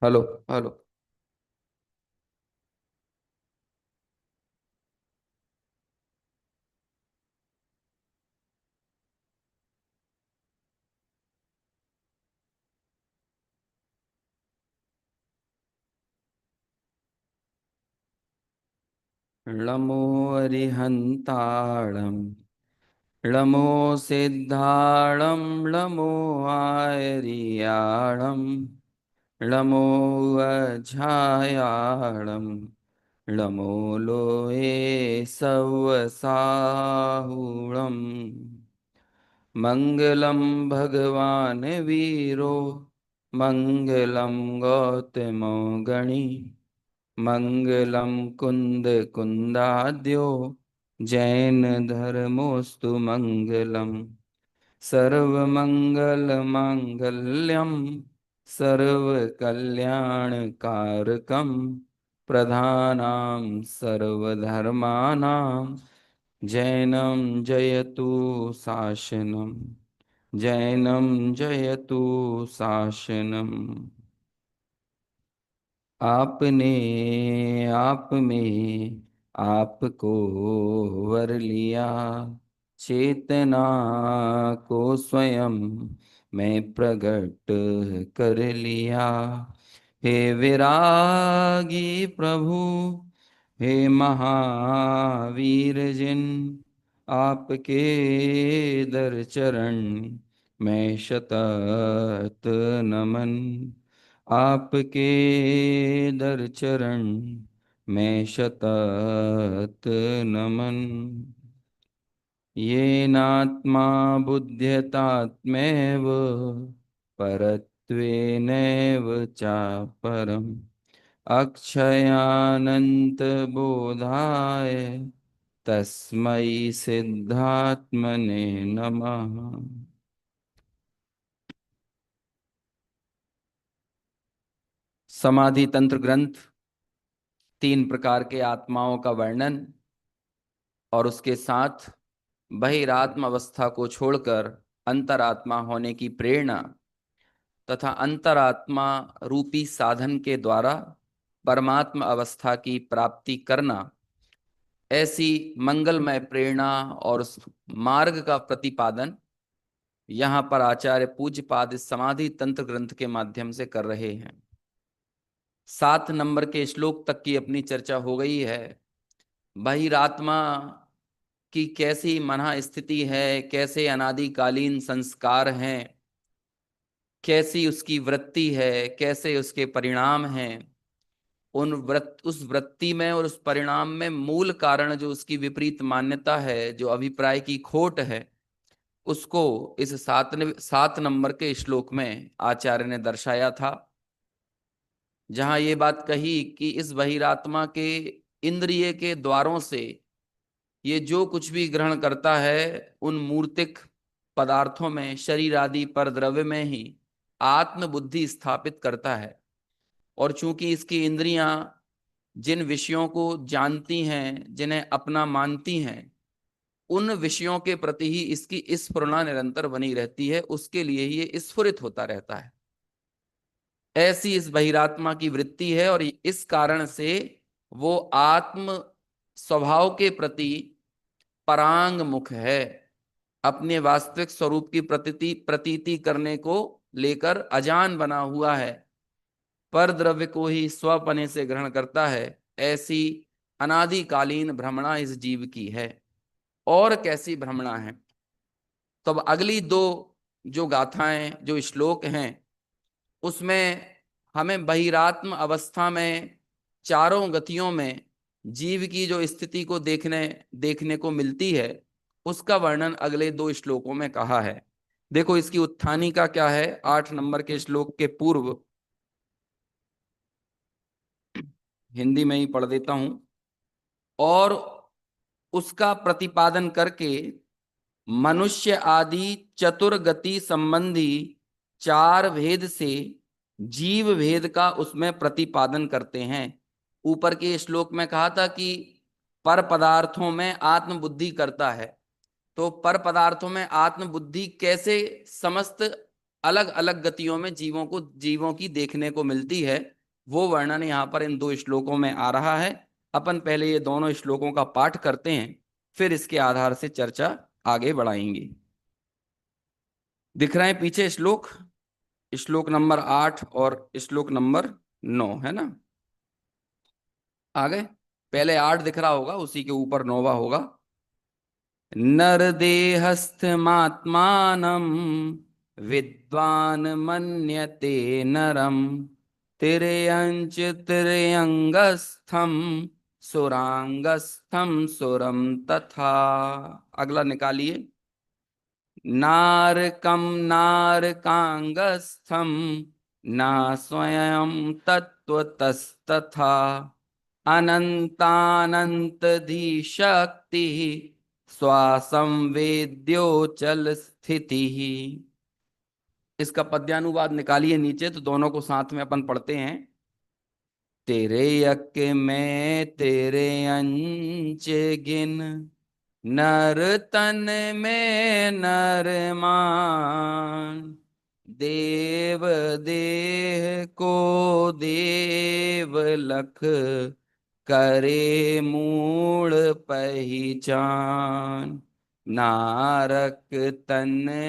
Hello. Hello. लमो अरिहंताणं लमो सिद्धाणं लमो आयरियाणं लमो अझायाणं लमो लोये सवसाहुणम् मंगलम भगवान वीरो मंगलम गौतमो गणी मंगलम कुंद कुंदाद्यो जैन धर्मोस्तु मंगलम सर्वमंगल मांगल्यम सर्वकल्याणकारकम प्रधानां सर्वधर्माणां जैनम जयतु शासनम जैनम जयतु शासनम। आपने आप में आपको वर लिया, चेतना को स्वयं मैं प्रकट कर लिया। हे विरागी प्रभु, हे महावीर जिन, आपके दर चरण मैं शतत नमन। आपके दर चरण मैं शतत नमन। येनात्मा बुध्यतात्मेव परत्वेनैव चापरम् अक्षयानंत बोधाय तस्मै सिद्धात्मने नमः। समाधि तंत्र ग्रंथ, तीन प्रकार के आत्माओं का वर्णन और उसके साथ बहिरात्म अवस्था को छोड़कर अंतरात्मा होने की प्रेरणा तथा अंतरात्मा रूपी साधन के द्वारा परमात्म अवस्था की प्राप्ति करना, ऐसी मंगलमय प्रेरणा और उस मार्ग का प्रतिपादन यहाँ पर आचार्य पूज्यपाद इस समाधि तंत्र ग्रंथ के माध्यम से कर रहे हैं। 7 नंबर के श्लोक तक की अपनी चर्चा हो गई है। बहिरात्मा की कैसी मना स्थिति है, कैसे अनादिकालीन संस्कार हैं, कैसी उसकी वृत्ति है, कैसे उसके परिणाम हैं, उस वृत्ति में और उस परिणाम में मूल कारण जो उसकी विपरीत मान्यता है, जो अभिप्राय की खोट है, उसको इस 7 नंबर के श्लोक में आचार्य ने दर्शाया था। जहां ये बात कही कि इस बहिरात्मा के इंद्रिय के द्वारों से ये जो कुछ भी ग्रहण करता है, उन मूर्तिक पदार्थों में, शरीर आदि पर द्रव्य में ही आत्म बुद्धि स्थापित करता है। और चूंकि इसकी इंद्रियां जिन विषयों को जानती हैं, जिन्हें अपना मानती हैं, उन विषयों के प्रति ही इसकी स्फुरना निरंतर बनी रहती है, उसके लिए ही ये स्फुरित होता रहता है। ऐसी इस बहिरात्मा की वृत्ति है और इस कारण से वो आत्म स्वभाव के प्रति परांग मुख है। अपने वास्तविक स्वरूप की प्रतीति करने को लेकर अजान बना हुआ है, पर द्रव्य को ही स्वपने से ग्रहण करता है। ऐसी अनादिकालीन भ्रमणा इस जीव की है। और कैसी भ्रमणा है? तो अब अगली दो जो गाथाएं, जो श्लोक हैं, उसमें हमें बहिरात्म अवस्था में चारों गतियों में जीव की जो स्थिति को देखने देखने को मिलती है, उसका वर्णन अगले दो श्लोकों में कहा है। देखो इसकी उत्थानी का क्या है। 8 नंबर के श्लोक के पूर्व हिंदी में ही पढ़ देता हूं। और उसका प्रतिपादन करके मनुष्य आदि चतुर्गति संबंधी 4 भेद से जीव भेद का उसमें प्रतिपादन करते हैं। ऊपर के श्लोक में कहा था कि पर पदार्थों में आत्मबुद्धि करता है। तो पर पदार्थों में आत्मबुद्धि कैसे समस्त अलग अलग गतियों में जीवों की देखने को मिलती है। वो वर्णन यहाँ पर इन दो श्लोकों में आ रहा है। अपन पहले ये दोनों श्लोकों का पाठ करते हैं, फिर इसके आधार से चर्चा आगे बढ़ाएंगे। दिख रहे हैं पीछे श्लोक? श्लोक नंबर 8 और श्लोक नंबर 9 है ना? आ गए? पहले 8 दिख रहा होगा, उसी के ऊपर 9वां होगा। नरदेहस्थमात्मानं विद्वान् मन्यते नरम, तिर्यञ्च तिर्यङ्गस्थं सुरांगस्थं सुरम तथा। अगला निकालिए। नारकं नारकांगस्थं न स्वयं तत्त्वतस्तथा, अनंतानंतधीशक्ति स्वासंवेद्योचल स्थिति। इसका पद्यानुवाद निकालिए नीचे, तो दोनों को साथ में अपन पढ़ते हैं। तेरे यक में तेरे अंश गिन, नर तन में नर मान, देव देह को देव लख, करे मूल पहचान, नारक तन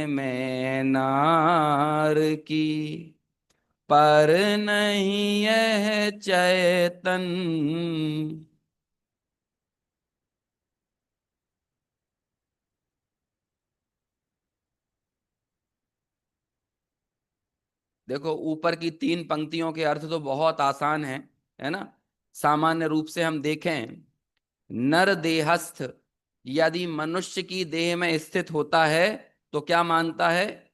में नार की, पर नहीं यह चैतन। देखो, ऊपर की 3 पंक्तियों के अर्थ तो बहुत आसान है ना? सामान्य रूप से हम देखें, नर देहस्थ यदि मनुष्य की देह में स्थित होता है तो क्या मानता है?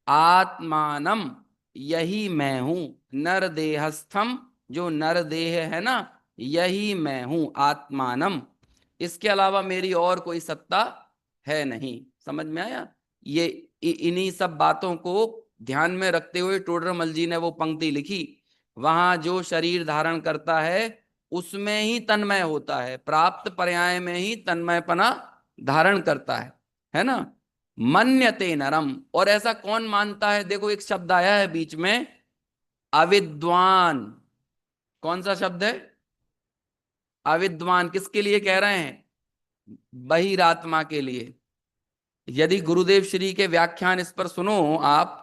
आत्मानम, यही मैं हूं। नर देहस्थम, जो नर देह है ना, यही मैं हूं, आत्मानम। इसके अलावा मेरी और कोई सत्ता है नहीं। समझ में आया? ये इन्हीं सब बातों को ध्यान में रखते हुए टोडरमल जी ने वो पंक्ति लिखी। वहां जो शरीर धारण करता है उसमें ही तन्मय होता है, प्राप्त पर्याय में ही तन्मयपना धारण करता है ना? मन्यते नरम। और ऐसा कौन मानता है? देखो, एक शब्द आया है बीच में, अविद्वान। कौन सा शब्द है? अविद्वान। किसके लिए कह रहे हैं? बहिरात्मा के लिए। यदि गुरुदेव श्री के व्याख्यान इस पर सुनो आप,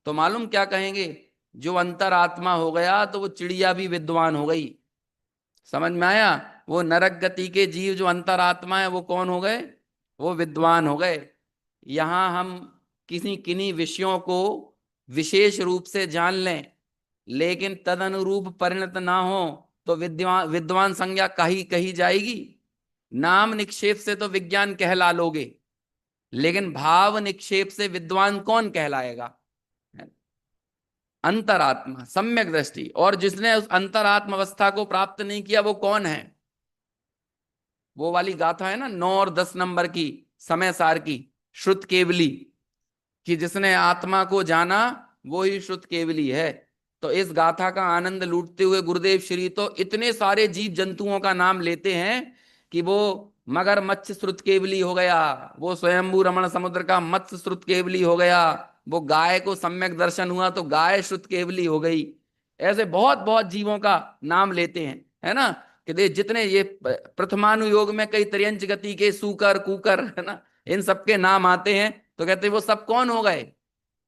तो मालूम क्या कहेंगे? जो अंतरात्मा हो गया तो वो चिड़िया भी विद्वान हो गई। समझ में आया? वो नरक गति के जीव जो अंतरात्मा है वो कौन हो गए? वो विद्वान हो गए। यहां हम किसी किन्हीं विषयों को विशेष रूप से जान लें, लेकिन तदनुरूप परिणत ना हो तो विद्वान विद्वान संज्ञा कही कही जाएगी। नाम निक्षेप से तो विज्ञान कहला लोगे, लेकिन भाव निक्षेप से विद्वान कौन कहलाएगा? अंतरात्मा, सम्यक दृष्टि। और जिसने उस अंतरात्म अवस्था को प्राप्त नहीं किया वो कौन है? वो वाली गाथा है ना 9 और 10 नंबर की, समय सार की, श्रुत केवली, कि जिसने आत्मा को जाना वो ही श्रुत केवली है। तो इस गाथा का आनंद लूटते हुए गुरुदेव श्री तो इतने सारे जीव जंतुओं का नाम लेते हैं कि वो मगर मत्स्य श्रुत केवली हो गया, वो स्वयंभू रमण समुद्र का मत्स्य श्रुत केवली हो गया, वो गाय को सम्यक दर्शन हुआ तो गाय श्रुत केवली हो गई। ऐसे बहुत बहुत जीवों का नाम लेते हैं, है ना? कि दे जितने ये प्रथमानुयोग में कई त्रियंच गति के सूकर कुकर, है ना, इन सबके नाम आते हैं, तो कहते हैं वो सब कौन हो गए?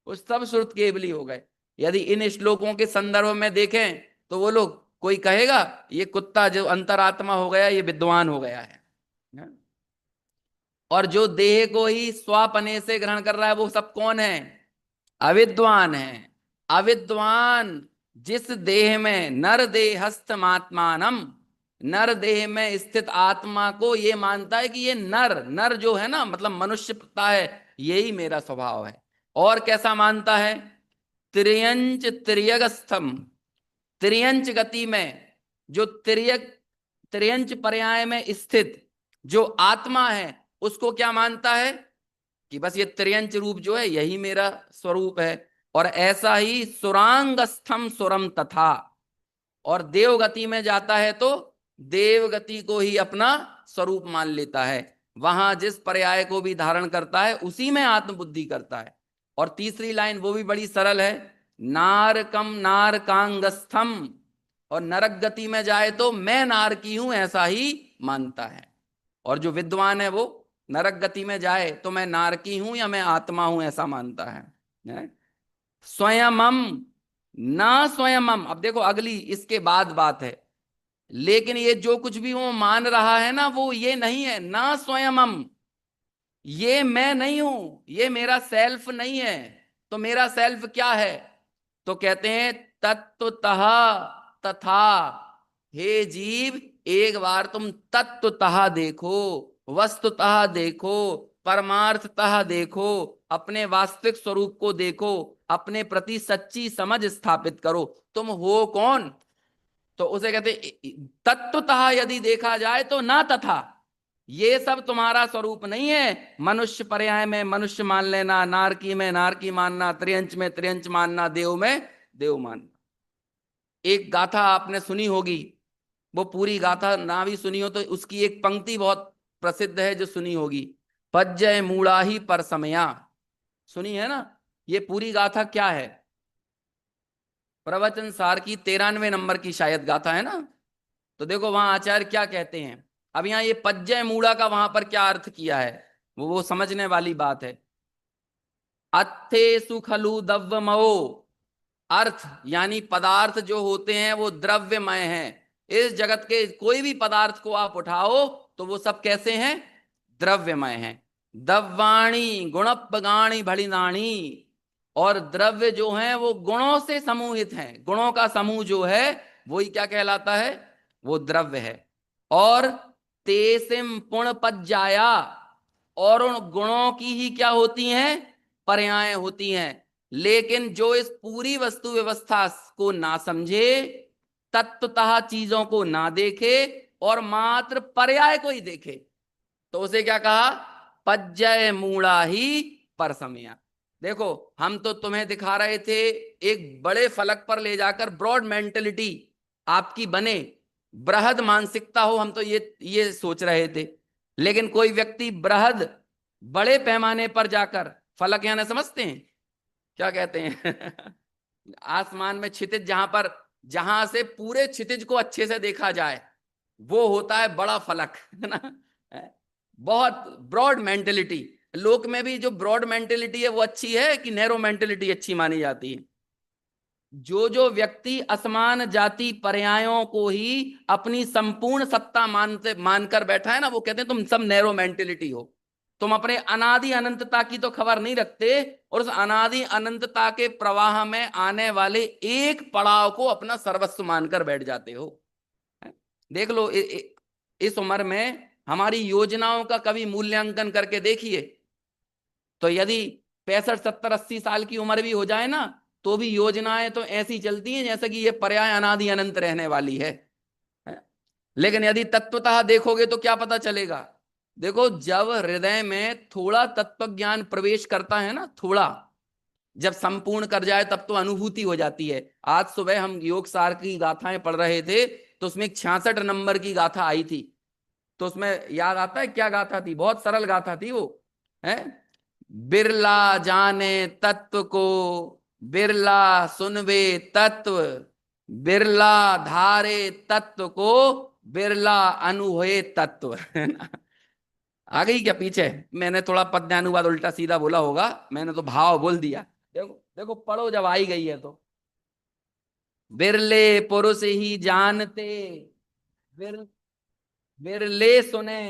वो सब श्रुत केवली हो गए। यदि इन श्लोकों के संदर्भ में देखें तो वो लोग, कोई कहेगा ये कुत्ता जो अंतरात्मा हो गया ये विद्वान हो गया है। और जो देह को ही स्वापने से ग्रहण कर रहा है वो सब कौन है? अविद्वान है। अविद्वान जिस देह में नर देहस्थमात्मानम, नर देह में स्थित आत्मा को ये मानता है कि ये नर, नर जो है ना, मतलब मनुष्यता है, यही मेरा स्वभाव है। और कैसा मानता है? त्रियंच त्रियगस्थम, त्रियंच गति में जो त्रियंच पर्याय में स्थित जो आत्मा है उसको क्या मानता है? कि बस ये त्रियंच रूप जो है यही मेरा स्वरूप है। और ऐसा ही सुरांगस्थम सुरम तथा, और देव गति में जाता है तो देव गति को ही अपना स्वरूप मान लेता है। वहां जिस पर्याय को भी धारण करता है उसी में आत्मबुद्धि करता है। और तीसरी लाइन वो भी बड़ी सरल है, नारकम नारकांगस्थम, और नरक गति में जाए तो मैं नार की हूं ऐसा ही मानता है। और जो विद्वान है वो नरक गति में जाए तो मैं नार की हूं या मैं आत्मा हूं ऐसा मानता है? स्वयंम ना स्वयंम, अब देखो अगली इसके बाद बात है, लेकिन ये जो कुछ भी वो मान रहा है ना वो ये नहीं है, ना स्वयंम, ये मैं नहीं हूं, ये मेरा सेल्फ नहीं है। तो मेरा सेल्फ क्या है? तो कहते हैं तत्वतः तथा, हे जीव एक बार तुम तत्वतः देखो, वस्तुतः देखो, परमार्थतः देखो, अपने वास्तविक स्वरूप को देखो, अपने प्रति सच्ची समझ स्थापित करो, तुम हो कौन। तो उसे कहते तत्वतः यदि देखा जाए तो ना तथा, ये सब तुम्हारा स्वरूप नहीं है। मनुष्य पर्याय में मनुष्य मान लेना, नारकी में नारकी मानना, त्रियंच में त्रियंच मानना, देव में देव मानना। एक गाथा आपने सुनी होगी, वो पूरी गाथा ना भी सुनी हो तो उसकी एक पंक्ति बहुत प्रसिद्ध है जो सुनी होगी, पज्जय मूढ़ाही पर समया, सुनी है ना? ये पूरी गाथा क्या है? प्रवचन सार की 93 नंबर की शायद गाथा है ना। तो देखो वहां आचार्य क्या कहते हैं। अब यहाँ ये पज्जय मूढ़ा का वहां पर क्या अर्थ किया है, वो समझने वाली बात है। अत्थे सुखलु दव्यमो, अर्थ यानी पदार्थ जो होते हैं वो द्रव्यमय हैं। इस जगत के कोई भी पदार्थ को आप उठाओ तो वो सब कैसे हैं? द्रव्यमय हैं। दव्वाणी गुणपगाणी भड़िनाणी, और द्रव्य जो है वो गुणों से समूहित हैं, गुणों का समूह जो है वही क्या कहलाता है? वो द्रव्य है। और तेसिम पुण्य पज्जाया, और उन गुणों की ही क्या होती हैं? पर्याय होती हैं। लेकिन जो इस पूरी वस्तु व्यवस्था को ना समझे, तत्वतः चीजों को ना देखे और मात्र पर्याय को ही देखे, तो उसे क्या कहा? पज्जय मूढ़ा ही परसमया। देखो हम तो तुम्हें दिखा रहे थे एक बड़े फलक पर ले जाकर ब्रॉड मेंटेलिटी आपकी बने, बृहद मानसिकता हो, हम तो ये सोच रहे थे। लेकिन कोई व्यक्ति बृहद बड़े पैमाने पर जाकर, फलक यानी समझते हैं क्या कहते हैं? आसमान में क्षितिज, जहां पर जहां से पूरे क्षितिज को अच्छे से देखा जाए वो होता है बड़ा फलक, है ना? बहुत ब्रॉड मेंटेलिटी। लोक में भी जो ब्रॉड मेंटेलिटी है वो अच्छी है कि नैरो मेंटेलिटी अच्छी मानी जाती है? जो जो व्यक्ति असमान जाति पर्यायों को ही अपनी संपूर्ण सत्ता मानते मानकर बैठा है ना, वो कहते हैं तुम सब नैरो मेंटेलिटी हो, तुम अपने अनादि अनंतता की तो खबर नहीं रखते, और उस अनादि अनंतता के प्रवाह में आने वाले एक पड़ाव को अपना सर्वस्व मानकर बैठ जाते हो। देख लो इस उम्र में हमारी योजनाओं का कभी मूल्यांकन करके देखिए, तो यदि 65 70 80 साल की उम्र भी हो जाए ना, तो भी योजनाएं तो ऐसी चलती हैं जैसे कि ये पर्याय अनादि अनंत रहने वाली है। लेकिन यदि तत्वतः देखोगे तो क्या पता चलेगा? देखो जब हृदय में थोड़ा तत्व ज्ञान प्रवेश करता है ना, थोड़ा, जब संपूर्ण कर जाए तब तो अनुभूति हो जाती है। आज सुबह हम योग सार की गाथाएं पढ़ रहे थे, तो उसमें 66 नंबर की गाथा आई थी। तो उसमें याद आता है क्या गाथा थी? बहुत सरल गाथा थी वो, है, बिरला जाने तत्व को, बिरला सुनवे तत्व, बिरला धारे तत्व को, बिरला अनुभवे तत्व। है ना? आ गई क्या पीछे? मैंने थोड़ा पद्यानुवाद उल्टा सीधा बोला होगा, मैंने तो भाव बोल दिया। देखो देखो पढ़ो, जब आई गई है तो, बिरले पुरुष ही जानते, बिर बिरले सुने,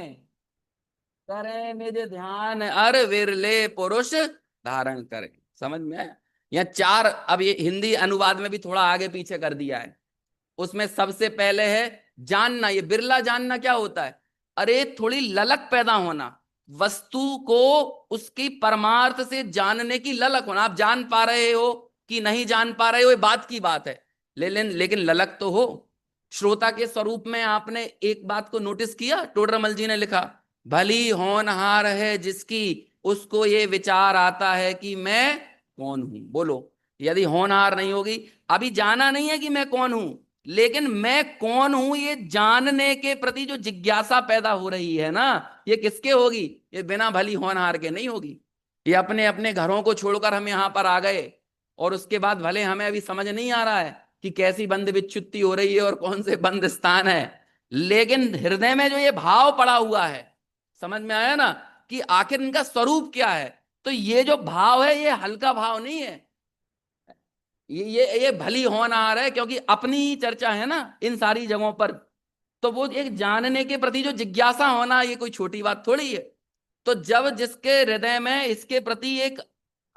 करे निज ध्यान, अर विरले पुरुष धारण करे। समझ में आया? यहाँ चार, अब ये हिंदी अनुवाद में भी थोड़ा आगे पीछे कर दिया है। उसमें सबसे पहले है जानना। ये बिरला जानना क्या होता है? अरे थोड़ी ललक पैदा होना, वस्तु को उसकी परमार्थ से जानने की ललक होना। आप जान पा रहे हो कि नहीं जान पा रहे हो ये बात की बात है, लेकिन ललक तो हो। श्रोता के स्वरूप में आपने एक बात को नोटिस किया, टोडरमल जी ने लिखा, भली होनहार है जिसकी, उसको ये विचार आता है कि मैं कौन हूं। बोलो, यदि होनहार नहीं होगी, अभी जाना नहीं है कि मैं कौन हूं, लेकिन मैं कौन हूं ये जानने के प्रति जो जिज्ञासा पैदा हो रही है ना, ये किसके होगी? ये बिना भली होनहार के नहीं होगी। ये अपने अपने घरों को छोड़कर हम यहाँ पर आ गए, और उसके बाद भले हमें अभी समझ नहीं आ रहा है कि कैसी बंद विच्युति हो रही है और कौन से बंद स्थान है, लेकिन हृदय में जो ये भाव पड़ा हुआ है, समझ में आया ना कि आखिर इनका स्वरूप क्या है। तो ये जो भाव है ये हल्का भाव नहीं है, ये भली होनहार है, क्योंकि अपनी ही चर्चा है ना इन सारी जगहों पर। तो वो एक जानने के प्रति जो जिज्ञासा होना, ये कोई छोटी बात थोड़ी है। तो जब जिसके हृदय में इसके प्रति एक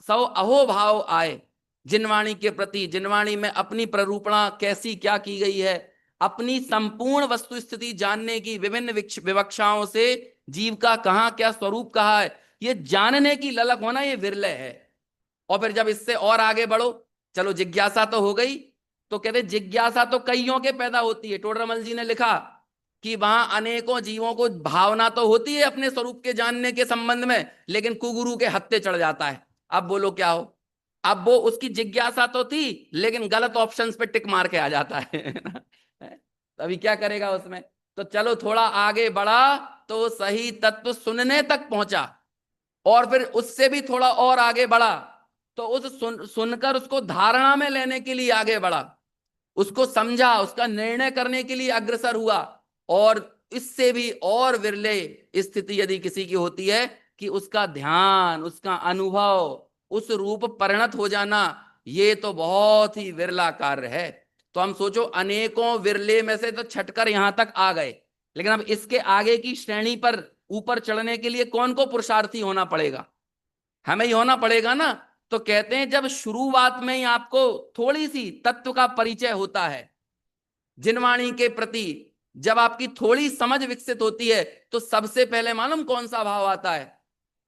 सौ अहो भाव आए, जिनवाणी के प्रति, जिनवाणी में अपनी प्ररूपणा कैसी क्या की गई है, अपनी संपूर्ण वस्तु स्थिति जानने की विभिन्न विवक्षाओं से जीव का कहाँ क्या स्वरूप कहा है, ये जानने की ललक होना, ये विरले है। और फिर जब इससे और आगे बढ़ो, चलो जिज्ञासा तो हो गई, तो कहते जिज्ञासा तो कईयों के पैदा होती है। टोडरमल जी ने लिखा कि वहां अनेकों जीवों को भावना तो होती है अपने स्वरूप के जानने के संबंध में, लेकिन कुगुरु के हत्थे चढ़ जाता है। अब बोलो क्या हो, अब वो उसकी जिज्ञासा तो थी लेकिन गलत ऑप्शंस पे टिक मार के आ जाता है तो अभी क्या करेगा उसमें। तो चलो थोड़ा आगे बढ़ा तो सही तत्व सुनने तक पहुंचा, और फिर उससे भी थोड़ा और आगे बढ़ा तो उस सुनकर उसको धारणा में लेने के लिए आगे बढ़ा, उसको समझा, उसका निर्णय करने के लिए अग्रसर हुआ। और इससे भी और विरले स्थिति यदि किसी की होती है कि उसका ध्यान, उसका अनुभव उस रूप परिणत हो जाना, ये तो बहुत ही विरला कार्य है। तो हम सोचो अनेकों विरले में से तो छटकर यहां तक आ गए, लेकिन अब इसके आगे की श्रेणी पर ऊपर चढ़ने के लिए कौन को पुरुषार्थी होना पड़ेगा, हमें ही होना पड़ेगा ना। तो कहते हैं जब शुरुआत में ही आपको थोड़ी सी तत्व का परिचय होता है, जिनवाणी के प्रति जब आपकी थोड़ी समझ विकसित होती है, तो सबसे पहले मालूम कौन सा भाव आता है,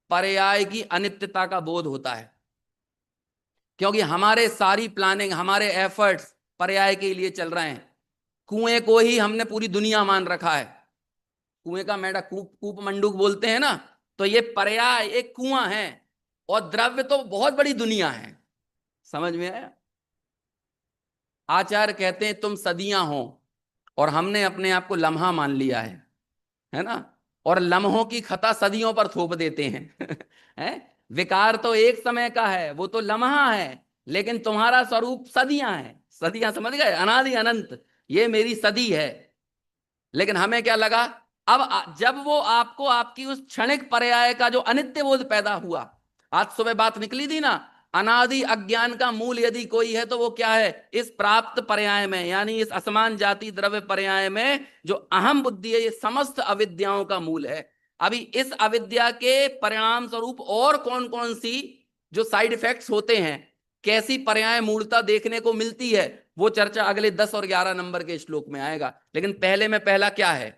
पर्याय की अनित्यता का बोध होता है। क्योंकि हमारे सारी प्लानिंग, हमारे एफर्ट्स पर्याय के लिए चल रहे हैं। कुएं को ही हमने पूरी दुनिया मान रखा है, कुएं का मेढा कूप मंडूक बोलते हैं ना, तो ये पर्याय एक कुआं है और द्रव्य तो बहुत बड़ी दुनिया है। समझ में आया। आचार्य कहते हैं तुम सदियां हो और हमने अपने आप को लम्हा मान लिया है ना, और लम्हों की खता सदियों पर थोप देते हैं हैं। विकार तो एक समय का है, वो तो लम्हा है, लेकिन तुम्हारा स्वरूप सदियां है। सदियां समझ गए, अनादि अनंत, ये मेरी सदी है। लेकिन हमें क्या लगा, अब जब वो आपको आपकी उस क्षणिक पर्याय का जो अनित्य बोध पैदा हुआ, आज सुबह बात निकली थी ना, अनादि अज्ञान का मूल यदि कोई है तो वो क्या है, इस प्राप्त पर्याय में, यानी इस असमान जाति द्रव्य पर्याय में जो अहम बुद्धि है, ये समस्त अविद्याओं का मूल है। अभी इस अविद्या के परिणाम स्वरूप और कौन कौन सी जो साइड इफेक्ट्स होते हैं, कैसी पर्याय मूलता देखने को मिलती है, वो चर्चा अगले 10 और 11 नंबर के श्लोक में आएगा। लेकिन पहले में पहला क्या है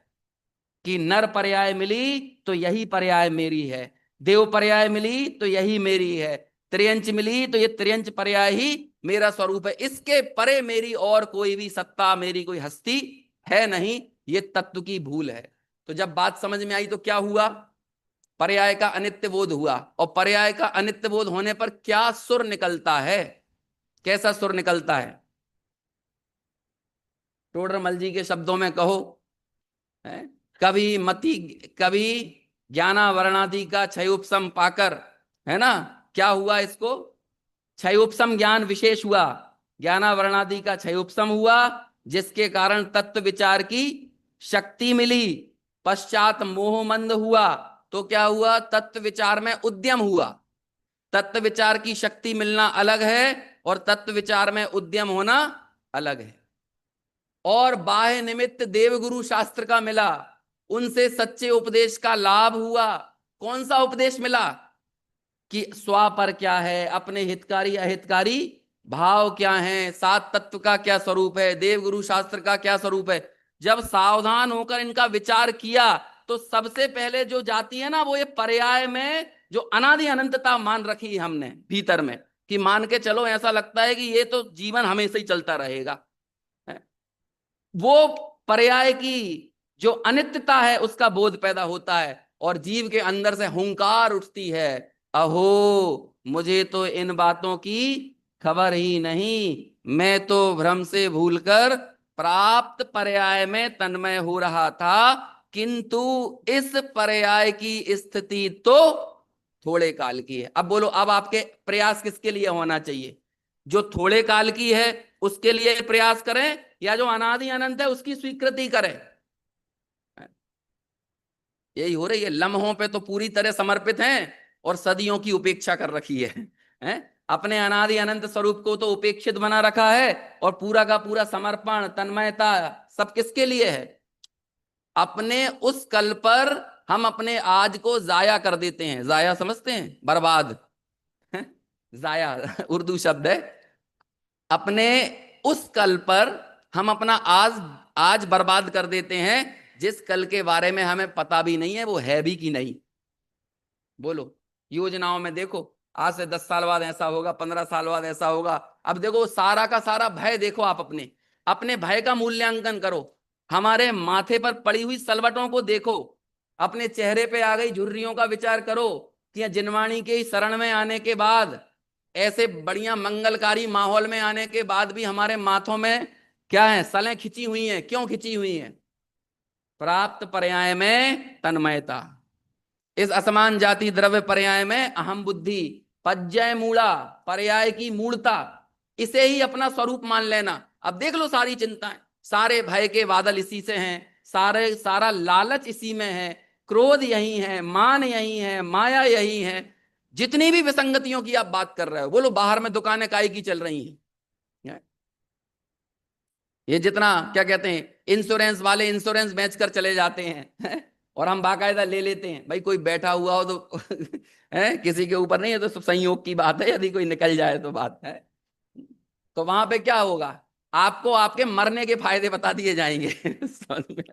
कि नर पर्याय मिली तो यही पर्याय मेरी है, देव पर्याय मिली तो यही मेरी है, त्रियंच मिली तो ये त्रियंच पर्याय ही मेरा स्वरूप है, इसके परे मेरी और कोई भी सत्ता, मेरी कोई हस्ती है नहीं। ये तत्व की भूल है। तो जब बात समझ में आई तो क्या हुआ, पर्याय का अनित्य बोध हुआ, और पर्याय का अनित्य बोध होने पर क्या सुर निकलता है, कैसा सुर निकलता है, टोडरमल जी के शब्दों में कहो, है कभी मति, कभी ज्ञानावरणादि का क्षयोपम पाकर, है ना, क्या हुआ इसको, क्षयोपम ज्ञान विशेष हुआ, ज्ञानावरणादि का क्षयोपम हुआ, जिसके कारण तत्व विचार की शक्ति मिली। पश्चात मोह मंद हुआ तो क्या हुआ, तत्व विचार में उद्यम हुआ। तत्व विचार की शक्ति मिलना अलग है और तत्व विचार में उद्यम होना अलग है। और बाह्य निमित्त देवगुरु शास्त्र का मिला, उनसे सच्चे उपदेश का लाभ हुआ। कौन सा उपदेश मिला कि स्वा पर क्या है, अपने हितकारी अहितकारी भाव क्या है, सात तत्व का क्या स्वरूप है, देवगुरु शास्त्र का क्या स्वरूप है। जब सावधान होकर इनका विचार किया तो सबसे पहले जो जाती है ना, वो ये पर्याय में जो अनादि अनंतता मान रखी है हमने भीतर में, कि मान के चलो ऐसा लगता है कि ये तो जीवन हमेशा ही चलता रहेगा, वो पर्याय की जो अनित्यता है उसका बोध पैदा होता है, और जीव के अंदर से हुंकार उठती है, अहो मुझे तो इन बातों की खबर ही नहीं, मैं तो भ्रम से भूलकर प्राप्त पर्याय में तन्मय हो रहा था, किंतु इस पर्याय की स्थिति तो थोड़े काल की है। अब बोलो, अब आपके प्रयास किसके लिए होना चाहिए? जो थोड़े काल की है उसके लिए प्रयास करें, या जो अनादि अनंत है उसकी स्वीकृति करें? यही हो रही है। लम्हों पे तो पूरी तरह समर्पित हैं और सदियों की उपेक्षा कर रखी हैं? अपने अनादि अनंत स्वरूप को तो उपेक्षित बना रखा है, और पूरा का पूरा समर्पण, तन्मयता सब किसके लिए है? अपने उस कल पर हम अपने आज को जाया कर देते हैं। जाया समझते हैं? बर्बाद। हैं? जाया उर्दू शब्द है। अपने उस कल पर हम अपना आज आज बर्बाद कर देते हैं, जिस कल के बारे में हमें पता भी नहीं है वो है भी कि नहीं। बोलो, योजनाओं में देखो, आज से 10 साल बाद ऐसा होगा, 15 साल बाद ऐसा होगा। अब देखो सारा का सारा भय देखो, आप अपने अपने भय का मूल्यांकन करो। हमारे माथे पर पड़ी हुई सलवटों को देखो, अपने चेहरे पे आ गई झुर्रियों का विचार करो कि जिनवाणी के शरण में आने के बाद, ऐसे बढ़िया मंगलकारी माहौल में आने के बाद भी हमारे माथों में क्या है? सलें खिंची हुई हैं। क्यों खिंची हुई हैं? प्राप्त पर्याय में तन्मयता, इस असमान जाति द्रव्य पर्याय में अहम बुद्धि, पज्जय मूला पर्याय की मूलता, इसे ही अपना स्वरूप मान लेना। अब देख लो, सारी चिंताएं, सारे भय के बादल इसी से हैं, सारा लालच इसी में है, क्रोध यही है, मान यही है, माया यही है। जितनी भी विसंगतियों की आप बात कर रहे हो, बोलो बाहर में दुकानें काय की चल रही हैं? ये जितना क्या कहते हैं, इंश्योरेंस वाले इंश्योरेंस बेच कर चले जाते हैं, और हम बाकायदा ले लेते हैं। भाई कोई बैठा हुआ हो तो है, किसी के ऊपर नहीं है, तो सब संयोग की बात है, यदि कोई निकल जाए तो बात है। तो वहां पे क्या होगा? आपको आपके मरने के फायदे बता दिए जाएंगे। समझ में?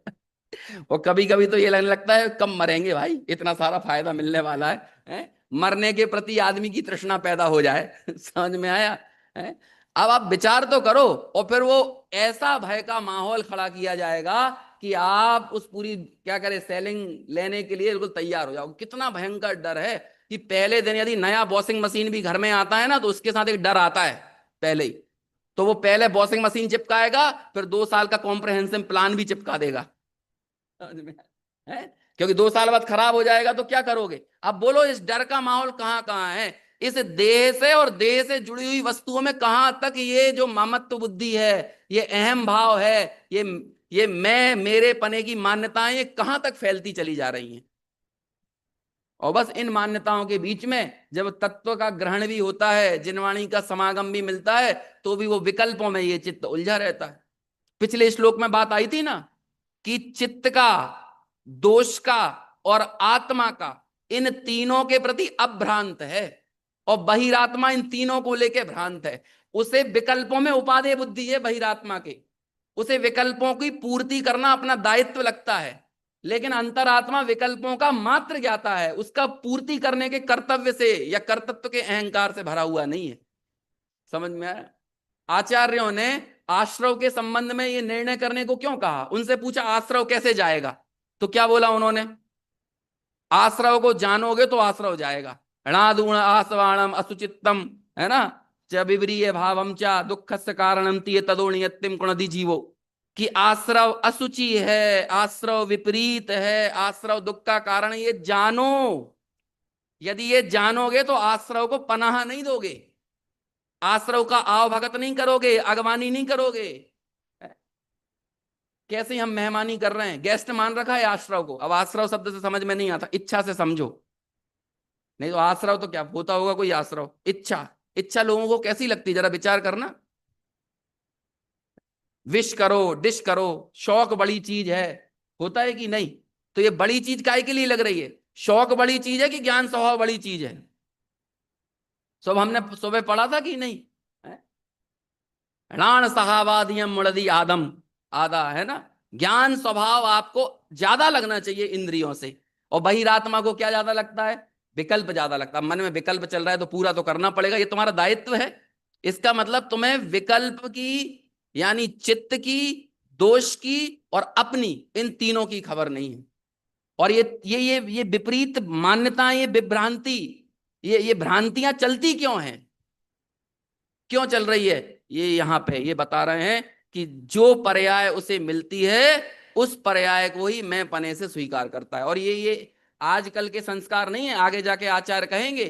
और कभी कभी तो ये लगने लगता है कब मरेंगे भाई, इतना सारा फायदा मिलने वाला है? मरने के प्रति आदमी की तृष्णा पैदा हो जाए। समझ में आया? है? अब आप विचार तो करो, और फिर वो ऐसा भय का माहौल खड़ा किया जाएगा कि आप उस पूरी क्या करें, सेलिंग लेने के लिए बिल्कुल तैयार हो जाओ। कितना भयंकर डर है कि पहले दिन यदि नया वॉशिंग मशीन भी घर में आता है ना, तो उसके साथ एक डर आता है पहले ही। तो वो पहले वॉशिंग मशीन चिपकाएगा, फिर 2 साल का कॉम्प्रहेंसिव प्लान भी चिपका देगा। समझ में? है? क्योंकि 2 साल बाद खराब हो जाएगा तो क्या करोगे? अब बोलो, इस डर का माहौल कहाँ कहाँ है? इस देह से और देह से जुड़ी हुई वस्तुओं में कहां तक ये जो ममत्व बुद्धि है, ये अहम भाव है, ये मैं मेरे पने की मान्यताएं, ये कहां तक फैलती चली जा रही हैं। और बस इन मान्यताओं के बीच में जब तत्व का ग्रहण भी होता है, जिनवाणी का समागम भी मिलता है, तो भी वो विकल्पों में ये चित्त उलझा रहता है। पिछले श्लोक में बात आई थी ना कि चित्त का, दोष का और आत्मा का, इन तीनों के प्रति अभ्रांत है, और बहिरात्मा इन तीनों को लेके भ्रांत है। उसे विकल्पों में उपादेय बुद्धि है बहिरात्मा के, उसे विकल्पों की पूर्ति करना अपना दायित्व लगता है, लेकिन अंतरात्मा विकल्पों का मात्र ज्ञाता है, उसका पूर्ति करने के कर्तव्य से या कर्तृत्व के अहंकार से भरा हुआ नहीं है। समझ में आया? आचार्यों ने आश्रव के संबंध में ये निर्णय करने को क्यों कहा? उनसे पूछा आश्रव कैसे जाएगा, तो क्या बोला उन्होंने? आश्रव को जानोगे तो आश्रव जाएगा। णादुण आसवाणम असुचित्तम, है ना, च विवरीय भावम चा दुखस्य कारणम तीय तदोणियत्तिम कुणदि जीवो, कि आश्रव असुचि है, आश्रव विपरीत है, आश्रव दुख का कारण, ये जानो। यदि ये जानोगे तो आश्रव को पनाह नहीं दोगे, आश्रव का आवभगत नहीं करोगे, अगवानी नहीं करोगे। कैसे हम मेहमानी कर रहे हैं, गेस्ट मान रखा है आश्रव को। अब आश्रव शब्द से समझ में नहीं आता, इच्छा से समझो। नहीं तो आश्रव तो क्या होता होगा, कोई आश्रव, इच्छा। इच्छा लोगों को कैसी लगती है, जरा विचार करना। विश करो, डिश करो, शौक बड़ी चीज है, होता है कि नहीं? तो ये बड़ी चीज काय के लिए लग रही है? शौक बड़ी चीज है कि ज्ञान स्वभाव बड़ी चीज है? सब हमने सुबह पढ़ा था कि नहीं? राण सहावादियम मुड़दी आदम, आदा, है ना। ज्ञान स्वभाव आपको ज्यादा लगना चाहिए इंद्रियों से, और बहिरात्मा को क्या ज्यादा लगता है? विकल्प ज्यादा लगता है। मन में विकल्प चल रहा है तो पूरा तो करना पड़ेगा, ये तुम्हारा दायित्व है। इसका मतलब तुम्हें विकल्प की, यानी चित्त की, दोष की और अपनी, इन तीनों की खबर नहीं है। और ये विपरीत मान्यताएं, ये विभ्रांति, ये भ्रांतियां चलती क्यों हैं, क्यों चल रही है? ये यहां पे ये बता रहे हैं कि जो पर्याय उसे मिलती है, उस पर्याय को ही मैं पने से स्वीकार करता है। और ये आजकल के संस्कार नहीं है। आगे जाके आचार्य कहेंगे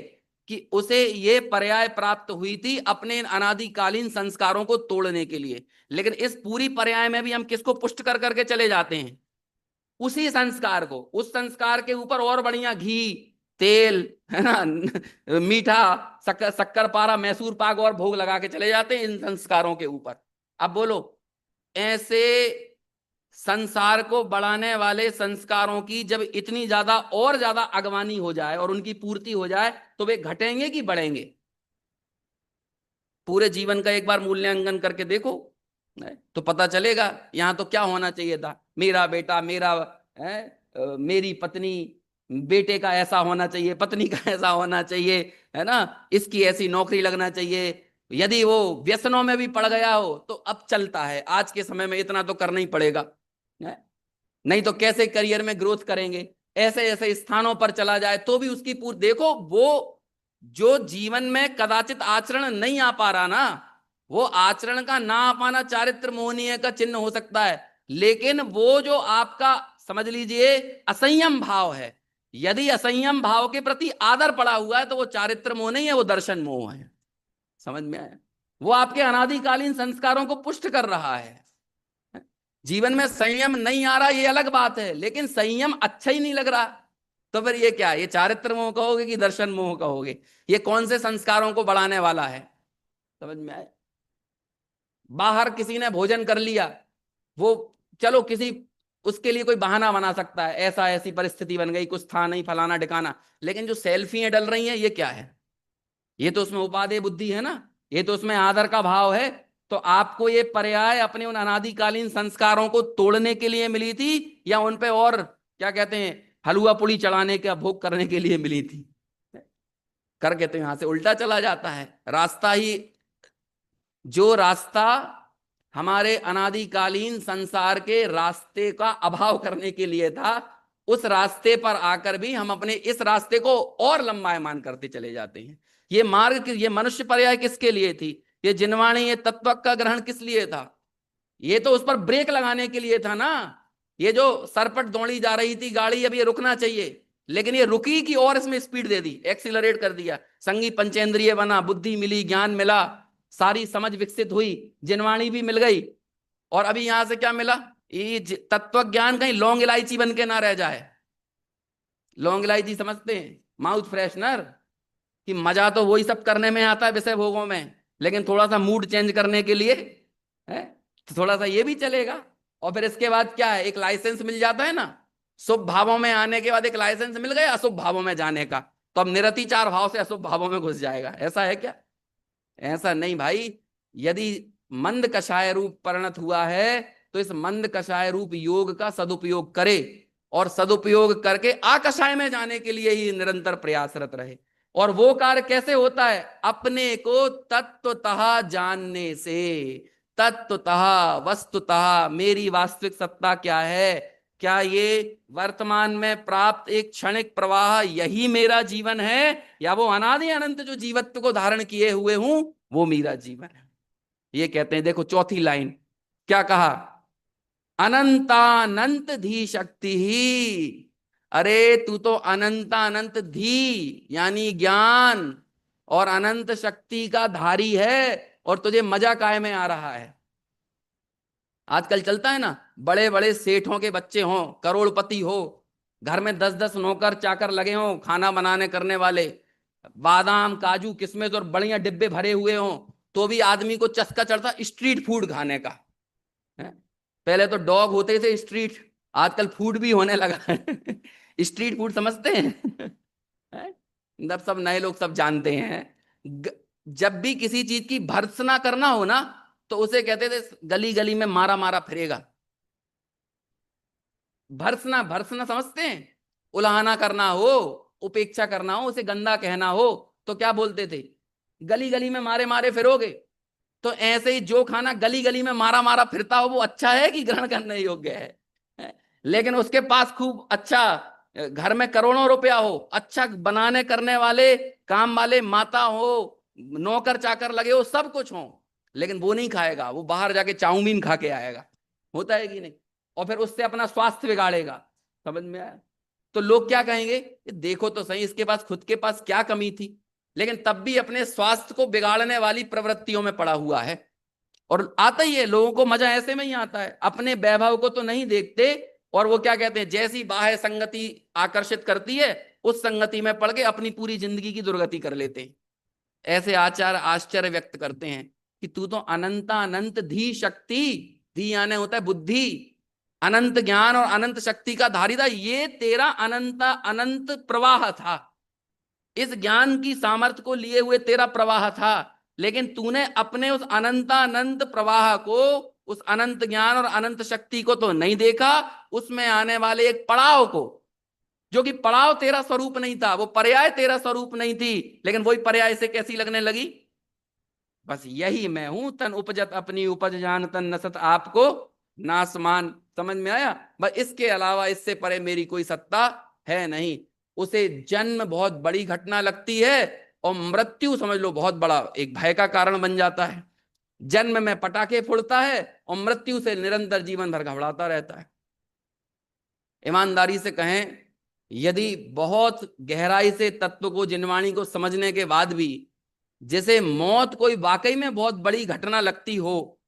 कि उसे ये पर्याय प्राप्त हुई थी अपने अनादिकालीन संस्कारों को तोड़ने के लिए। लेकिन इस पूरी पर्याय में भी हम किसको पुष्ट कर करके चले जाते हैं? उसी संस्कार को। उस संस्कार के ऊपर और बढ़िया घी, तेल, है ना, मीठा, शक्कर पारा, मैसूर पाक और भोग लगा के चले जाते हैं इन संस्कारों के ऊपर। अब बोलो, ऐसे संसार को बढ़ाने वाले संस्कारों की जब इतनी ज्यादा और ज्यादा अगवानी हो जाए और उनकी पूर्ति हो जाए तो वे घटेंगे कि बढ़ेंगे? पूरे जीवन का एक बार मूल्यांकन करके देखो, तो पता चलेगा। यहां तो क्या होना चाहिए था? मेरा बेटा, मेरा मेरी पत्नी, बेटे का ऐसा होना चाहिए, पत्नी का ऐसा होना चाहिए, है ना, इसकी ऐसी नौकरी लगना चाहिए। यदि वो व्यसनों में भी पड़ गया हो तो अब चलता है, आज के समय में इतना तो करना ही पड़ेगा, है? नहीं तो कैसे करियर में ग्रोथ करेंगे? ऐसे ऐसे स्थानों पर चला जाए तो भी उसकी पूरी देखो। वो जो जीवन में कदाचित आचरण नहीं आ पा रहा ना, वो आचरण का ना आ पाना चारित्र मोहनीय का चिन्ह हो सकता है। लेकिन वो जो आपका, समझ लीजिए, असंयम भाव है, यदि असंयम भाव के प्रति आदर पड़ा हुआ है तो वो चारित्र मोह नहीं है, वो दर्शन मोह है। समझ में आया? वो आपके अनादिकालीन संस्कारों को पुष्ट कर रहा है। जीवन में संयम नहीं आ रहा ये अलग बात है, लेकिन संयम अच्छा ही नहीं लग रहा, तो फिर ये क्या? ये चारित्र मोह कहोगे कि दर्शन मोह कहोगे? ये कौन से संस्कारों को बढ़ाने वाला है? समझ में आए? बाहर किसी ने भोजन कर लिया, वो, चलो किसी, उसके लिए कोई बहाना बना सकता है, ऐसा ऐसी परिस्थिति बन गई, कुछ था नहीं, फलाना ढिकाना। लेकिन जो सेल्फियां डल रही हैं, ये क्या है? ये तो उसमें उपादेय बुद्धि है ना, ये तो उसमें आदर का भाव है। तो आपको ये पर्याय अपने उन अनादिकालीन संस्कारों को तोड़ने के लिए मिली थी, या उन पे और क्या कहते हैं, हलवा पुड़ी चढ़ाने का, भोग करने के लिए मिली थी? करके तो यहां से उल्टा चला जाता है रास्ता ही। जो रास्ता हमारे अनादिकालीन संसार के रास्ते का अभाव करने के लिए था, उस रास्ते पर आकर भी हम अपने इस रास्ते को और लंबायमान करते चले जाते हैं। ये मार्ग, ये मनुष्य पर्याय किसके लिए थी? ये जिनवाणी, ये तत्व का ग्रहण किस लिए था? ये तो उस पर ब्रेक लगाने के लिए था ना। ये जो सरपट दौड़ी जा रही थी गाड़ी, अब ये रुकना चाहिए, लेकिन ये रुकी कि और इसमें स्पीड दे दी, एक्सीलरेट कर दिया। संगी पंचेंद्रिय बना, बुद्धि मिली, ज्ञान मिला, सारी समझ विकसित हुई, जिनवाणी भी मिल गई। और अभी यहां से क्या मिला? ये तत्व ज्ञान कहीं लौंग इलायची बन के ना रह जाए। लौंग इलायची समझते हैं, माउथ फ्रेशनर, कि मजा तो वही सब करने में आता है विषय भोगों में, लेकिन थोड़ा सा मूड चेंज करने के लिए है, तो थोड़ा सा ये भी चलेगा। और फिर इसके बाद क्या है? एक लाइसेंस मिल जाता है ना, शुभ भावों में आने के बाद एक लाइसेंस मिल गया अशुभ भावों में जाने का, तो अब निरतिचार भाव से अशुभ भावों में घुस जाएगा। ऐसा है क्या? ऐसा नहीं भाई। यदि मंद कषाय रूप परिणत हुआ है तो इस मंद कषाय रूप योग का सदुपयोग करे, और सदुपयोग करके आकषाय में जाने के लिए ही निरंतर प्रयासरत रहे। और वो कार्य कैसे होता है? अपने को तत्वतः जानने से। तत्वतः, वस्तुतः मेरी वास्तविक सत्ता क्या है? क्या ये वर्तमान में प्राप्त एक क्षणिक प्रवाह यही मेरा जीवन है, या वो अनादि अनंत जो जीवत्व को धारण किए हुए हूं वो मेरा जीवन है? ये कहते हैं, देखो चौथी लाइन क्या कहा? अनंतानंत धी शक्ति ही। अरे तू तो अनंतानंत धी यानी ज्ञान और अनंत शक्ति का धारी है, और तुझे मजा काय में आ रहा है? आजकल चलता है ना, बड़े बड़े सेठों के बच्चे हों, करोड़पति हो, घर में 10-10 नौकर चाकर लगे हों खाना बनाने करने वाले, बादाम काजू किशमिश और बढ़िया डिब्बे भरे हुए हों, तो भी आदमी को चस्का चढ़ता स्ट्रीट फूड खाने का है। पहले तो डॉग होते थे स्ट्रीट, आजकल फूड भी होने लगा है। स्ट्रीट फूड समझते हैं? मतलब सब नए लोग सब जानते हैं। जब भी किसी चीज की भर्त्सना करना हो ना, तो उसे कहते थे गली गली में मारा मारा फिरेगा। भर्त्सना, भर्त्सना समझते हैं? उलाहना करना हो, उपेक्षा करना हो, उसे गंदा कहना हो, तो क्या बोलते थे? गली गली में मारे मारे फिरोगे। तो ऐसे ही जो खाना गली गली में मारा मारा फिरता हो वो अच्छा है कि ग्रहण करने योग्य है? लेकिन उसके पास खूब अच्छा, घर में करोड़ों रुपया हो, अच्छा बनाने करने वाले काम वाले माता हो, नौकर चाकर लगे हो, सब कुछ हो, लेकिन वो नहीं खाएगा, वो बाहर जाके चाउमीन खा के आएगा। होता है कि नहीं? और फिर उससे अपना स्वास्थ्य बिगाड़ेगा। समझ में आया? तो लोग क्या कहेंगे, ये देखो तो सही, इसके पास खुद के पास क्या कमी थी, लेकिन तब भी अपने स्वास्थ्य को बिगाड़ने वाली प्रवृत्तियों में पड़ा हुआ है। और आता ही है, लोगों को मजा ऐसे में ही आता है, अपने वैभव को तो नहीं देखते, और वो क्या कहते हैं, जैसी बाह्य संगति आकर्षित करती है उस संगति में पड़ के अपनी पूरी जिंदगी की दुर्गति कर लेते हैं। ऐसे आचार आश्चर्य व्यक्त करते हैं कि तू तो अनंता अनंत धी शक्ति, धी आने होता है बुद्धि, अनंत ज्ञान और अनंत शक्ति का धारी था, ये तेरा अनंता अनंत प्रवाह था, इस ज्ञान की सामर्थ्य को लिए हुए तेरा प्रवाह था, लेकिन तूने अपने उस अनंता अनंत प्रवाह को, उस अनंत ज्ञान और अनंत शक्ति को तो नहीं देखा, उसमें आने वाले एक पड़ाव को, जो कि पड़ाव तेरा स्वरूप नहीं था, वो पर्याय तेरा स्वरूप नहीं थी, लेकिन वही पर्याय से कैसी लगने लगी, बस यही मैं हूं, तन उपजत अपनी उपज जान तन नसत आपको नासमान। समझ में आया? बस इसके अलावा इससे परे मेरी कोई सत्ता है नहीं। उसे जन्म बहुत बड़ी घटना लगती है, और मृत्यु समझ लो बहुत बड़ा एक भय का कारण बन जाता है। जन्म में पटाखे फोड़ता है और मृत्यु से निरंतर जीवन भर घबराता रहता है। ईमानदारी से कहें, यदि बहुत गहराई से तत्व को, जिनवाणी को समझने के बाद भी जैसे मौत कोई वाकई में बहुत बड़ी घटना लगती हो,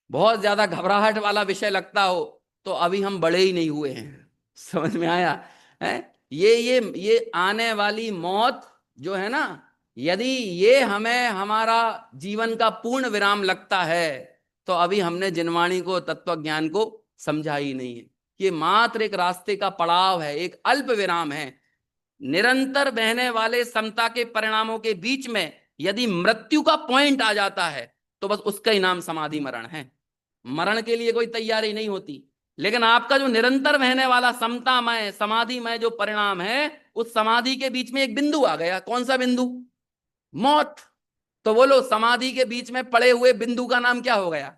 बहुत ज्यादा घबराहट वाला विषय लगता हो, तो अभी हम बड़े ही नहीं हुए हैं। समझ में आया है? ये आने वाली मौत जो है ना, यदि ये हमें हमारा जीवन का पूर्ण विराम लगता है, तो अभी हमने जिनवाणी को, तत्व ज्ञान को समझा ही नहीं है। ये मात्र एक रास्ते का पड़ाव है, एक अल्प विराम है। निरंतर बहने वाले समता के परिणामों के बीच में यदि मृत्यु का पॉइंट आ जाता है, तो बस उसका ही नाम समाधि मरण है। मरण के लिए कोई तैयारी नहीं होती, लेकिन आपका जो निरंतर बहने वाला समतामय समाधिमय जो परिणाम है, उस समाधि के बीच में एक बिंदु आ गया। कौन सा बिंदु? मौत। तो बोलो, समाधि के बीच में पड़े हुए बिंदु का नाम क्या हो गया?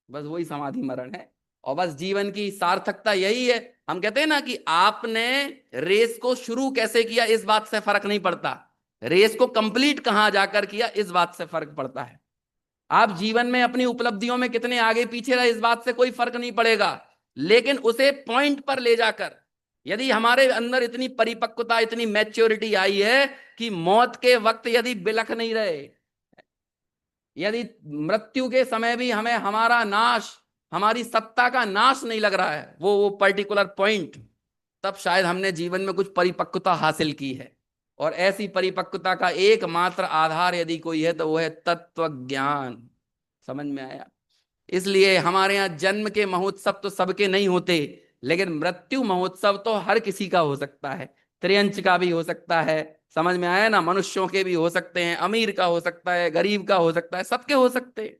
बस वही समाधि मरण है। और बस जीवन की सार्थकता यही है। हम कहते हैं ना कि आपने रेस को शुरू कैसे किया, इस बात से फर्क नहीं पड़ता, रेस को कंप्लीट कहां जाकर किया, इस बात से फर्क पड़ता है। आप जीवन में अपनी उपलब्धियों में कितने आगे पीछे रहे, इस बात से कोई फर्क नहीं पड़ेगा, लेकिन उसे पॉइंट पर ले जाकर यदि हमारे अंदर इतनी परिपक्वता, इतनी मैच्योरिटी आई है कि मौत के वक्त यदि बिलख नहीं रहे, यदि मृत्यु के समय भी हमें हमारा नाश, हमारी सत्ता का नाश नहीं लग रहा है, वो पर्टिकुलर पॉइंट, तब शायद हमने जीवन में कुछ परिपक्वता हासिल की है। और ऐसी परिपक्वता का एकमात्र आधार यदि कोई है, तो वो है तत्व ज्ञान। समझ में आया? इसलिए हमारे यहाँ जन्म के महोत्सव तो सबके नहीं होते, लेकिन मृत्यु महोत्सव तो हर किसी का हो सकता है। त्रियंच का भी हो सकता है, समझ में आया ना, मनुष्यों के भी हो सकते हैं, अमीर का हो सकता है, गरीब का हो सकता है, सबके हो सकते हैं।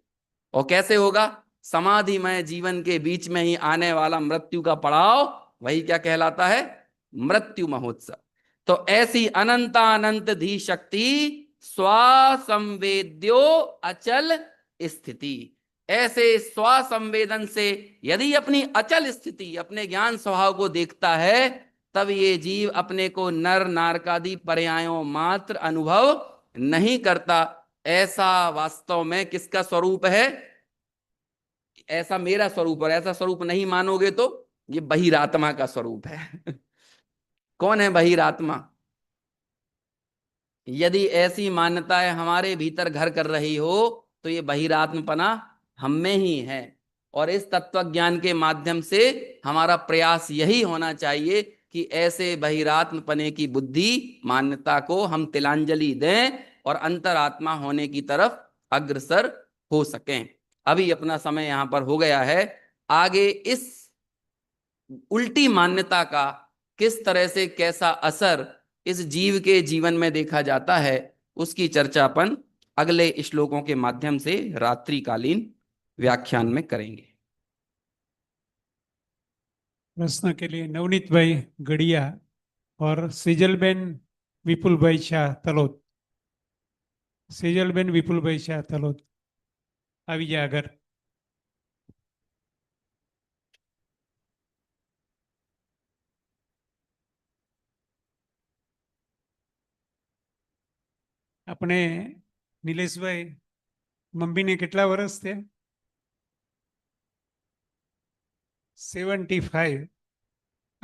और कैसे होगा? समाधिमय जीवन के बीच में ही आने वाला मृत्यु का पड़ाव, वही क्या कहलाता है? मृत्यु महोत्सव। तो ऐसी अनंतानंत धी शक्ति, स्वसंवेद्यो अचल स्थिति, ऐसे स्वसंवेदन से यदि अपनी अचल स्थिति, अपने ज्ञान स्वभाव को देखता है, तब ये जीव अपने को नर नारकादि पर्यायों मात्र अनुभव नहीं करता। ऐसा वास्तव में किसका स्वरूप है? ऐसा मेरा स्वरूप, और ऐसा स्वरूप नहीं मानोगे तो ये बहिरात्मा का स्वरूप है। कौन है बहिरात्मा? यदि ऐसी मान्यताएं हमारे भीतर घर कर रही हो, तो ये बहिरात्मपना हम में ही है। और इस तत्व ज्ञान के माध्यम से हमारा प्रयास यही होना चाहिए कि ऐसे बहिरात्मपने की बुद्धि, मान्यता को हम तिलांजलि दें और अंतरात्मा होने की तरफ अग्रसर हो सकें। अभी अपना समय यहां पर हो गया है। आगे इस उल्टी मान्यता का किस तरह से, कैसा असर इस जीव के जीवन में देखा जाता है, उसकी चर्चा अपन अगले श्लोकों के माध्यम से रात्रिकालीन व्याख्यान में करेंगे। प्रश्न के लिए नवनीत भाई गड़िया और सेजलबेन विपुल भाई शाह तलोद। सेजलबेन विपुल भाई शाह तलोद આવી જા આગળ। આપણે નિલેશભાઈ, મમ્મીને કેટલા વર્ષ થયા? 75।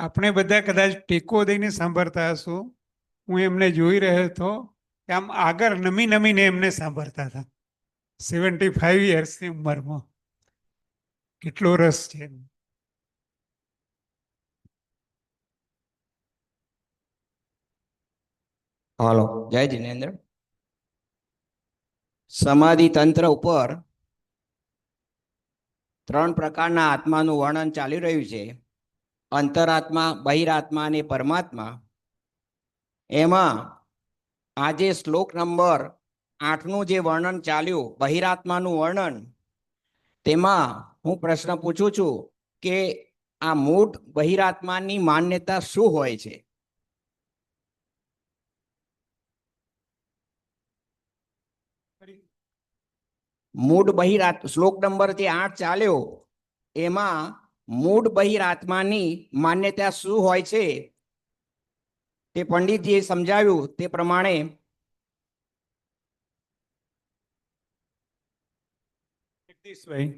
આપણે બધા કદાચ ટેકો દઈને સાંભળતા હશો. હું એમને જોઈ રહ્યો હતો કે આમ આગળ નમી નમીને એમને સાંભળતા હતા. 75 યર્સની ઉંમરમાં કેટલો રસ છે. હાલો, જય જિનેન્દ્ર. સમાધિ તંત્ર ઉપર 3 પ્રકારના આત્માનું વર્ણન ચાલી રહ્યું છે: અંતરાત્મા, બહિરાત્મા અને પરમાત્મા. એમાં આજે શ્લોક નંબર 8નું જે વર્ણન ચાલ્યું, બહિરાત્માનું વર્ણન, તેમાં હું પ્રશ્ન પૂછું છું કે આ મૂળ બહિરાત્માની માન્યતા શું હોય છે? મૂળ શ્લોક નંબર જે 8 ચાલ્યો એમાં મૂળ બહિરાત્માની માન્યતા શું હોય છે તે પંડિતજીએ સમજાવ્યું તે પ્રમાણે. જગદીશભાઈ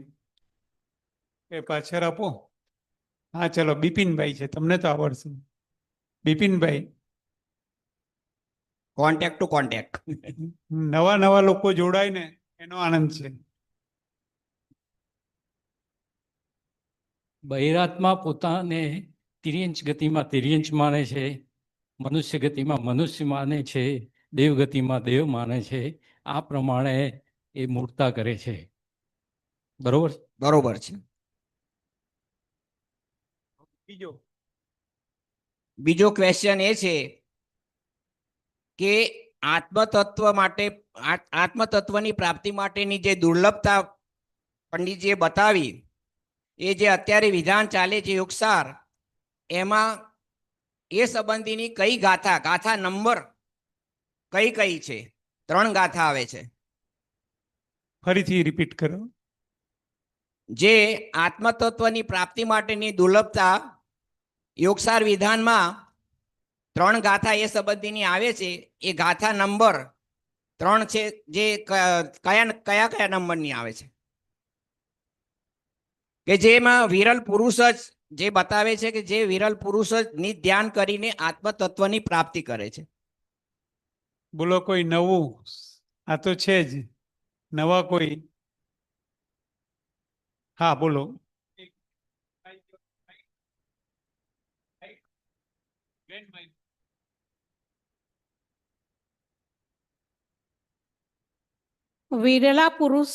એ પાછળ આપો. હા, ચલો, બિપિનભાઈ છે, તમને તો આવડશે. બિપિનભાઈ. Contact to contact. નવા નવા લોકો જોડાય ને એનો આનંદ છે. બહિરાત્મા પોતાને તિર્યંચ ગતિમાં તિર્યંચ માને છે, મનુષ્ય ગતિમાં મનુષ્ય માને છે, દેવ ગતિમાં દેવ માને છે. આ પ્રમાણે એ મૂર્તા કરે છે. બરોબર? બરોબર છે. બીજો ક્વેશ્ચન એ છે કે આત્મતત્વ માટે, આત્મતત્વની પ્રાપ્તિ માટેની જે દુર્લભતા પંડિતજીએ બતાવી, એ જે અત્યારે વિધાન ચાલે છે યોગસાર, એમાં એ સંબંધીની કઈ ગાથા નંબર કઈ કઈ છે? 3 ગાથા આવે છે. ફરીથી રિપીટ કરો. જે આત્મતત્વની પ્રાપ્તિ માટેની દુર્લભતા યોગસાર વિધાનમાં 3 ગાથા એ સંબંધીની આવે છે. એ ગાથા નંબર 3 છે, જે કયા કયા નંબરની આવે છે? કે જેમાં વિરલ પુરુષ જ જે બતાવે છે કે જે વિરલ પુરુષ જ નિધ્યાન કરીને આત્મતત્વની પ્રાપ્તિ કરે છે. બોલો કોઈ નવું. આ તો છે જ નવા કોઈ. હા, બોલો. વિરલા પુરુષ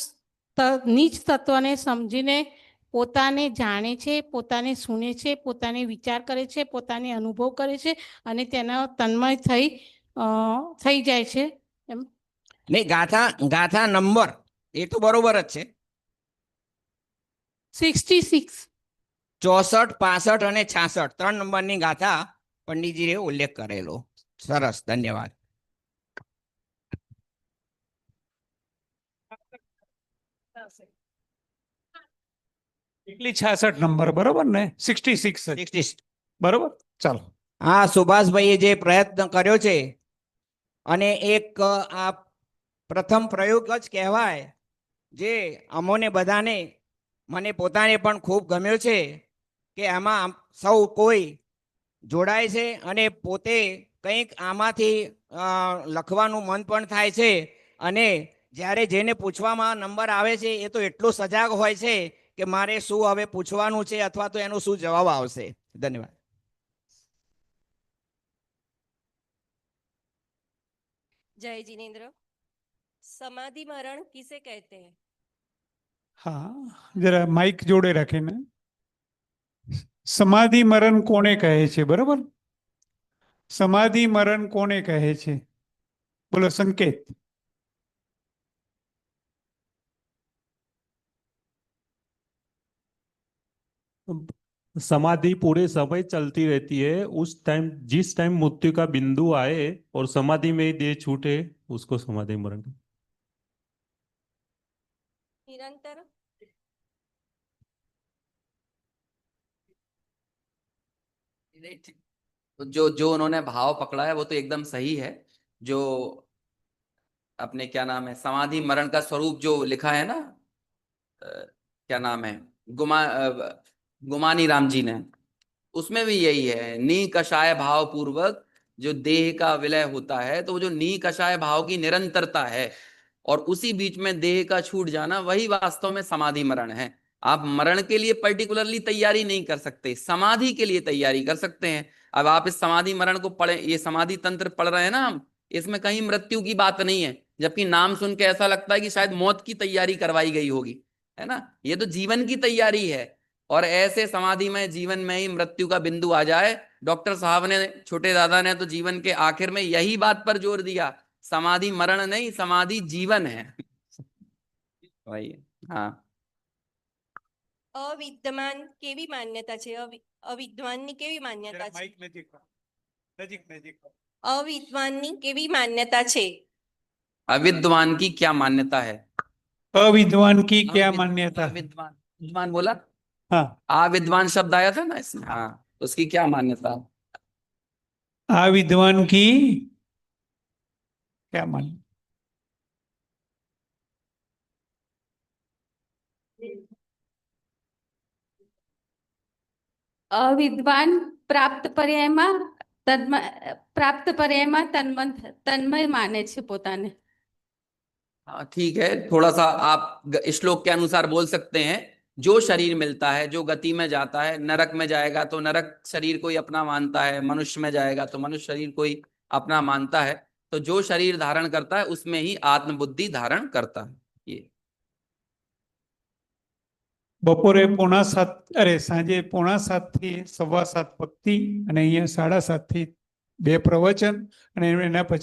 નીચ તત્વને સમજીને પોતાને જાણે છે, પોતાને સુને છે, પોતાને વિચાર કરે છે, પોતાને અનુભવ કરે છે અને તેના તન્મય થઈ જાય છે. એમ નહીં, ગાથા નંબર એ તો બરોબર જ છે. 66. 64, 65 અને 66 3 નંબરની ગાથા પંડિતજીએ ઉલ્લેખ કરેલો. સરસ, ધન્યવાદ. એકલી 66 નંબર, બરોબર ને? 66 જ. 66. બરોબર, ચાલો. હા, સુભાષભાઈએ જે પ્રયત્ન કર્યો છે, અને એક આ પ્રથમ પ્રયોગ જ કહેવાય, જે અમોને બધાને, મને પોતાને પણ ખૂબ ગમ્યો છે કે આમાં સૌ કોઈ જોડાય છે અને પોતે કંઈક આમાંથી લખવાનું મન પણ થાય છે. અને જ્યારે જેને પૂછવામાં નંબર આવે છે એ તો એટલો સજાગ હોય છે કે મારે શું હવે પૂછવાનું છે અથવા તો એનો શું જવાબ આવશે. ધન્યવાદ. जय जिनेन्द्र। समाधि मरण किसे कहते हैं? હા, જરા માઇક જોડે રાખીને. સમાધિ મરણ કોને કહે છે? બરોબર. સમાધિ મરણ કોને કહે છે? બોલો, સંકેત. समाधि पूरे समय चलती रहती है। उस टाइम, जिस टाइम मृत्यु का बिंदु आए और समाधि में ही देह छूटे, उसको समाधि मरण। निरंतर? जो जो उन्होंने भाव पकड़ा है वो तो एकदम सही है। जो अपने क्या नाम है, समाधि मरण का स्वरूप जो लिखा है ना, क्या नाम है, गुमानी राम जी ने, उसमें भी यही है, नी कषाय भाव पूर्वक जो देह का विलय होता है, तो वो जो नी कषाय भाव की निरंतरता है और उसी बीच में देह का छूट जाना, वही वास्तव में समाधि मरण है। आप मरण के लिए पर्टिकुलरली तैयारी नहीं कर सकते, समाधि के लिए तैयारी कर सकते हैं। अब आप इस समाधि मरण को पढ़े, ये समाधि तंत्र पढ़ रहे हैं ना हम, इसमें कहीं मृत्यु की बात नहीं है, जबकि नाम सुन के ऐसा लगता है कि शायद मौत की तैयारी करवाई गई होगी, है ना। ये तो जीवन की तैयारी है। और ऐसे समाधि में जीवन में ही मृत्यु का बिंदु आ जाए। डॉक्टर साहब ने, छोटे दादा ने तो जीवन के आखिर में यही बात पर जोर दिया, समाधि मरण नहीं, समाधि जीवन है। भाई हाँ, અવિદ્યમાન કેવી માન્યતા છે? અવિદ્વાનની કેવી માન્યતા છે? માઇક નજીક નજીક નજીક અવિદ્વાનની કેવી માન્યતા છે? अविद्वान की क्या मान्यता है? अविद्वान की क्या मान्यता है? अविद्वान, विद्वान बोला, हाँ, अविद्वान शब्द आया था ना इसमें, हाँ, उसकी क्या मान्यता है? अविद्वान की क्या मान्यता? અવિદ્વાન પ્રાપ્ત પર્યાયમાં પ્રાપ્ત પર્યાયમાં તન્મય માને છે પોતાને. हाँ ठीक है, थोड़ा सा आप श्लोक के अनुसार बोल सकते हैं। जो शरीर मिलता है, जो गति में जाता है, नरक में जाएगा तो नरक शरीर को ही अपना मानता है, मनुष्य में जाएगा तो मनुष्य शरीर को ही अपना मानता है। तो जो शरीर धारण करता है उसमें ही आत्मबुद्धि धारण करता है। ये બપોરે 6:45 અરે સાંજે 6:45 થી 7:15 ભક્તિ અને અહીંયા 7:30 થી 2 પ્રવચન અને એના પછી